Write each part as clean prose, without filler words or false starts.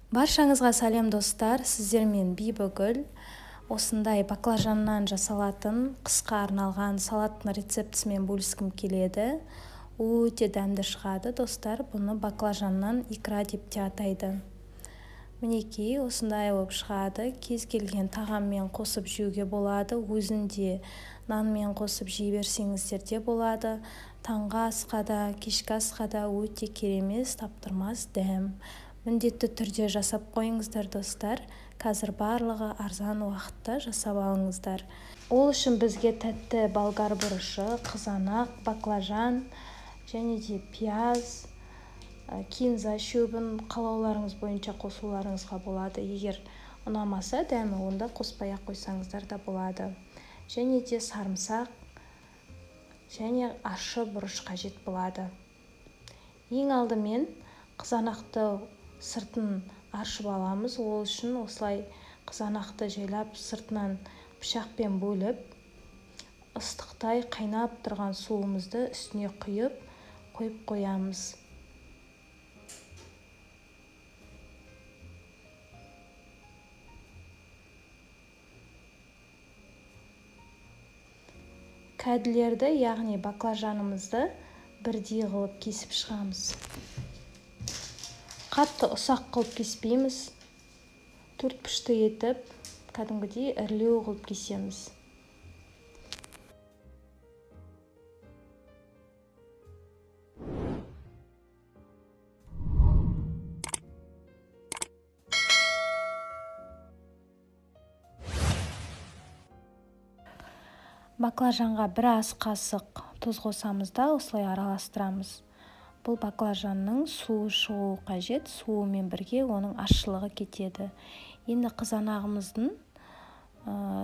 Баршаңызға сәлем достар, сіздермен Бибігүл. Осындай баклажаннан жасалатын қысқа арналған салаттың рецептісімен бөліскім келеді. Өте дәмді шығады достар, бұны баклажаннан икра деп те атайды. Мінекей осындай болып шығады, кез келген тағаммен қосып жеуге болады, өзінде нанмен қосып жей берсеңіздер де болады. Таңғы асқа да, кешкі асқа да өте керемет, таптырмас дәм. Міндетті түрде жасап қойыңыздар достар. Қазір барлығы арзан уақытта жасап алыңыздар. Ол үшін бізге тәтті болгар бұрышы, қызанақ, баклажан және де пияз, кинза шөбін қалауларыңыз бойынша қосуларыңызға болады. Егер ұнамаса дәмі, онда қоспай қойсаңыздар да болады. Және де сарымсақ және ащы бұрыш қажет болады. Ең алдымен қызанақты сыртын аршып аламыз. Ол үшін осылай қызанақты жайлап сыртынан пышақпен бөліп, ыстықтай қайнап тұрған суымызды үстіне қойып қоямыз. Кәділерді, яғни баклажанымызды бірдей қылып кесіп шығамыз. Қатты ұсақ қылып кеспейміз. Төртбұрышты етіп, кәдімгідей ірілеу қылып кесеміз. Баклажанға бір ас қасық тұз қосамыз да осылай араластырамыз. Бұл баклажанның суы шығуы қажет, суымен бірге оның ащылығы кетеді. Енді қызанағымыздың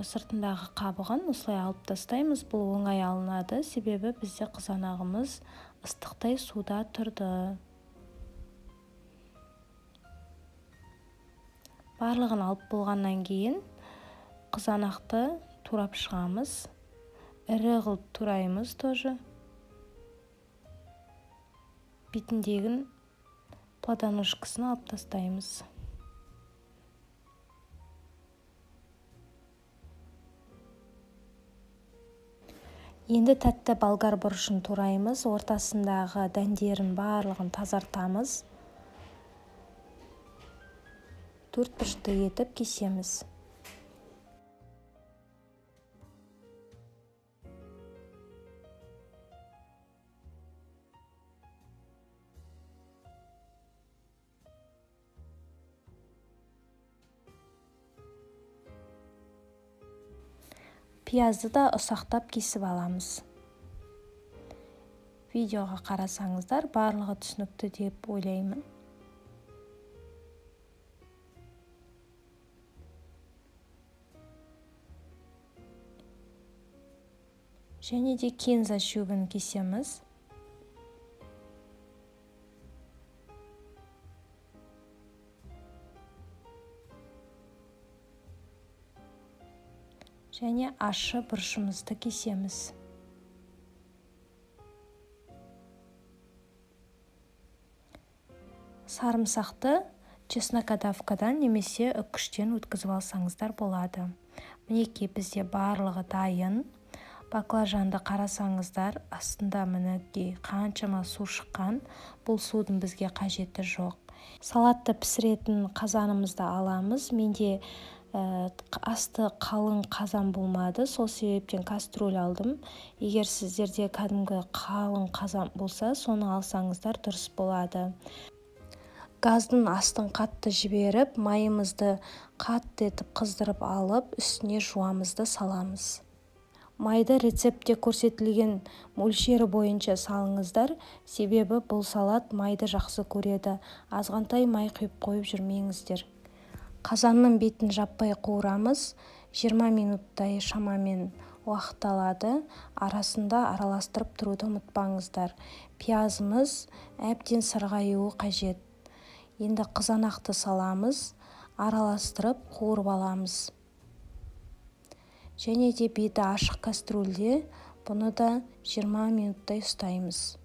сыртындағы қабығын осылай алып тастаймыз. Бұл оңай алынады, себебі бізде қызанағымыз ыстықтай суда тұрды. Барлығын алып болғаннан кейін қызанақты турап шығамыз. Ірі қылып тураймыз тоже. Бетіндегін плодоножкасын алып тастаймыз. Енді тәтті болгар бұрышын тураймыз. Ортасындағы дәндерін барлығын тазартамыз. Төртбұрышты етіп кесеміз. Пиязды да ұсақтап кесіп аламыз. Видеоға қарасаңыздар, барлығы түсінікті деп ойлаймын. Және де кинза шөбін кесеміз. Және ащы бұрышымызды кесеміз. Сарымсақты чеснокодавкадан немесе үккіштен өткізіп алсаңыздар болады. Мінекей бізде барлығы дайын. Баклажанды қарасаңыздар, астында мінекей қаншама су шыққан. Бұл судың бізге қажеті жоқ. Салатты пісіретін қазанымызды аламыз. Менде асты қалың қазан болмады, сол себептен кастрюль алдым. Егер сіздерде кәдімгі қалың қазан болса, соны алсаңыздар дұрыс болады. Газдың астын қатты жіберіп, майымызды қатты етіп қыздырып алып, үстіне жуамызды саламыз. Майды рецептте көрсетілген мөлшері бойынша салыңыздар, себебі бұл салат майды жақсы көреді. Азғантай май құйып қойып жүрмеңіздер. Қазанның бетін жаппай қуырамыз. 20 минуттай шамамен уақыт алады. Арасында араластырып тұруды ұмытпаңыздар. Пиязымыз әбден сырғаюы қажет. Енді қызанақты саламыз, араластырып қуырып аламыз. Және де беті ашық кастрюльде бұны да 20 минуттай ұстаймыз.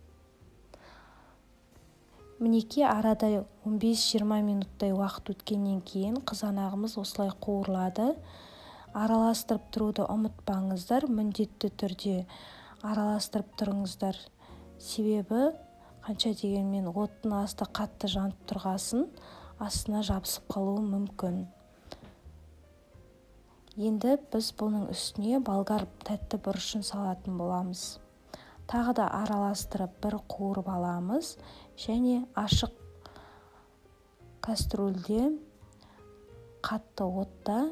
Мінекей арада 15-20 минуттай уақыт өткеннен кейін қызанағымыз осылай қуырылады. Араластырып тұруды ұмытпаңыздар, міндетті түрде араластырып тұрыңыздар. Себебі қанша дегенмен оттың асты қатты жанып тұрғасын, астына жабысып қалуы мүмкін. Енді біз бұның үстіне болгар тәтті бұрышын салатын боламыз. Тағы да араластырып бір қуырып аламыз және ашық кастрөлде қатты отта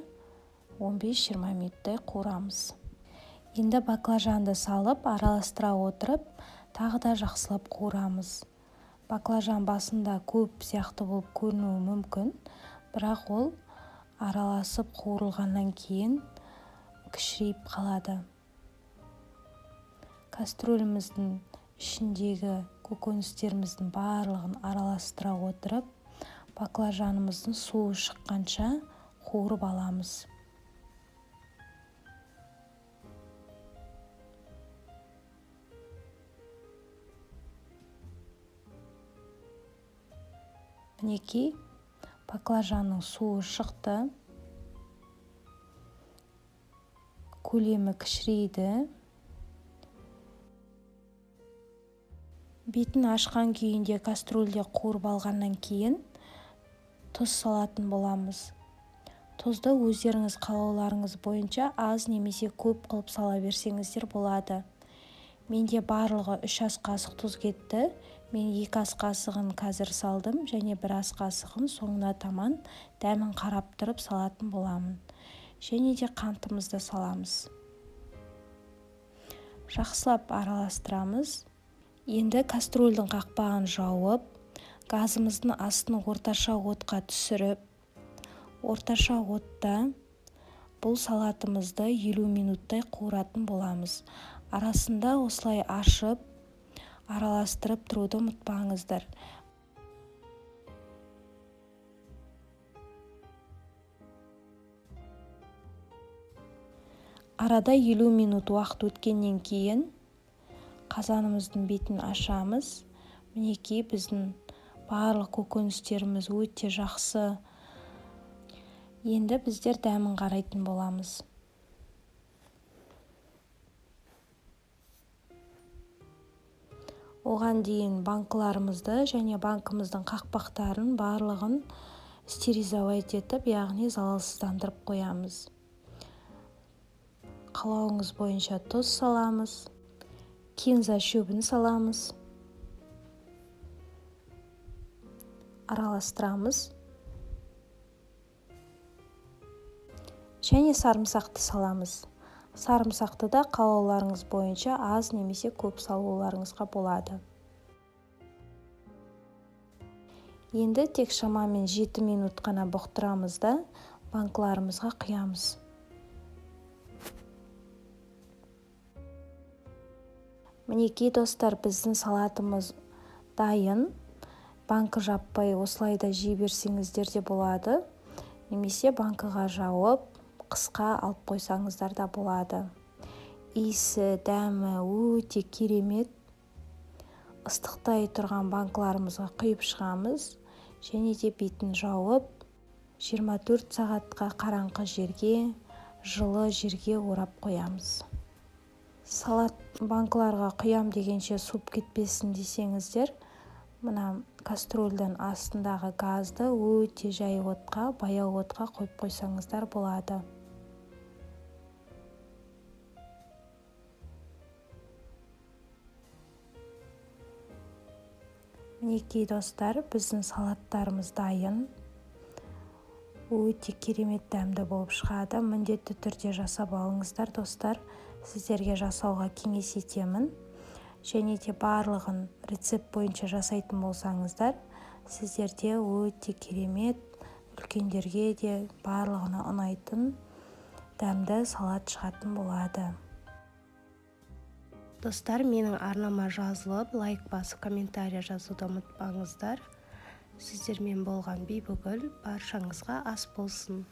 15-20 минуттай қуырамыз. Енді баклажанды салып араластыра отырып, тағы да жақсылап қуырамыз. Баклажан басында көп сияқты болып көрінуі мүмкін, бірақ ол араласып қуырылғаннан кейін кішірейіп қалады. Кастрөліміздің ішіндегі көкөністеріміздің барлығын араластыра отырып, баклажанымыздың суы шыққанша қуырып аламыз. Мінекей баклажанның суы шықты, көлемі кішірейді. Бетін ашқан күйінде кастрөлде қуырып алғаннан кейін тұз салатын боламыз. Тұзды өздеріңіз қалауларыңыз бойынша аз немесе көп қылып сала берсеңіздер болады. Менде барлығы 3 ас қасық тұз кетті. Мен 2 ас қасығын қазір салдым және 1 ас қасығын соңына таман дәмін қарап тұрып салатын боламын. Және де қантымызды саламыз. Жақсылап араластырамыз. Енді кастрөлдің қақпағын жауып, газымыздың астын орташа отқа түсіріп, орташа отта бұл салатымызды 50 минуттай қуыратын боламыз. Арасында осылай ашып, араластырып тұруды ұмытпаңыздар. Арада 50 минут уақыт өткеннен кейін қазанымыздың бетін ашамыз. Мінекей біздің барлық көкөністеріміз өте жақсы. Енді біздер дәмін қарайтын боламыз. Оған дейін банкыларымызды және банкымыздың қақпақтарын барлығын стерилизовать етіп, яғни залалсыздандырып қоямыз. Қалауыңыз бойынша тұз саламыз. Кинза шөбін саламыз. Араластырамыз. Және сарымсақты саламыз. Сарымсақты да қалауларыңыз бойынша аз немесе көп салуларыңызға болады. Енді тек шамамен 7 минут қана бұқтырамыз да банкыларымызға құямыз. Мінекей достар, біздің салатымыз дайын. Банкы жаппай осылай да жей берсеңіздер де болады. Немесе банкыға жауып, қысқа алып қойсаңыздар да болады. Иісі, дәмі өте керемет. Ыстықтай тұрған банкыларымызға құйып шығамыз. Және де бетін жауып, 24 сағатқа қараңғы жерге, жылы жерге орап қоямыз. Салат банкыларға құям дегенше суып кетпесін десеңіздер, мына кастрөлдің астындағы газды өте жай отқа, баяу отқа қойып қойсаңыздар болады. Мінекей достар, біздің салаттарымыз дайын. Өте керемет дәмді болып шығады. Міндетті түрде жасап алыңыздар достар. Сіздерге жасауға кеңес етемін. Және де барлығын рецепт бойынша жасайтын болсаңыздар, сіздерде өте керемет, үлкендерге де барлығына ұнайтын дәмді салат шығатын болады. Достар, менің арнама жазылып, лайк басып, комментария жазуды ұмытпаңыздар. Сіздермен болған Бибігүл, баршаңызға ас болсын.